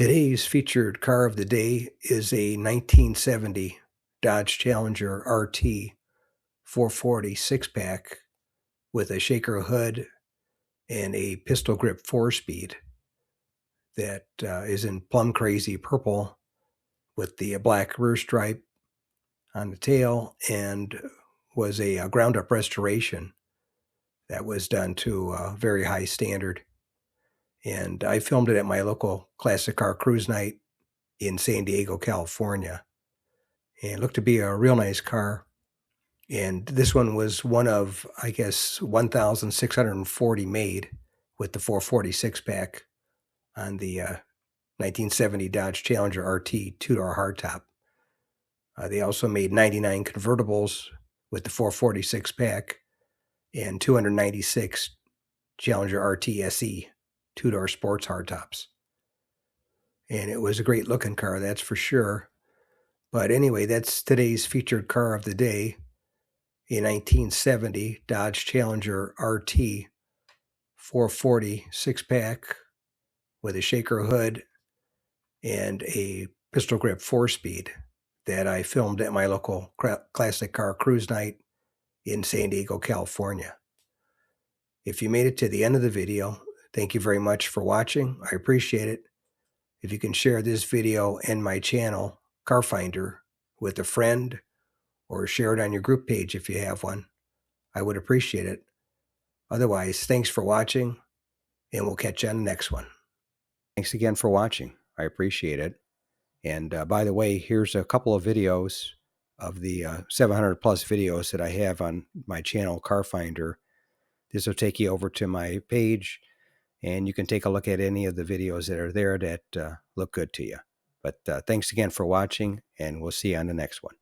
Today's featured car of the day is a 1970 Dodge Challenger RT 440 six-pack with a shaker hood and a pistol grip 4-speed that is in plum crazy purple with the black rear stripe on the tail, and was a ground-up restoration that was done to a very high standard. And I filmed it at my local classic car cruise night in San Diego, California. And it looked to be a real nice car. And this one was one of, I guess, 1,640 made with the 440 six-pack on the 1970 Dodge Challenger RT two-door hardtop. They also made 99 convertibles with the 440 six-pack and 296 Challenger RT SE two-door sports hardtops. And it was a great looking car, that's for sure. But anyway, that's today's featured car of the day, a 1970 Dodge Challenger RT 440 six-pack with a shaker hood and a pistol grip 4-speed that I filmed at my local classic car cruise night in San Diego, California. If you made it to the end of the video, thank you very much for watching. I appreciate it. If you can share this video and my channel, Car Finder, with a friend, or share it on your group page if you have one, I would appreciate it. Otherwise, thanks for watching, and we'll catch you on the next one. Thanks again for watching. I appreciate it. And by the way, here's a couple of videos of the 700 plus videos that I have on my channel, Car Finder. This will take you over to my page, and you can take a look at any of the videos that are there that look good to you. But thanks again for watching, and we'll see you on the next one.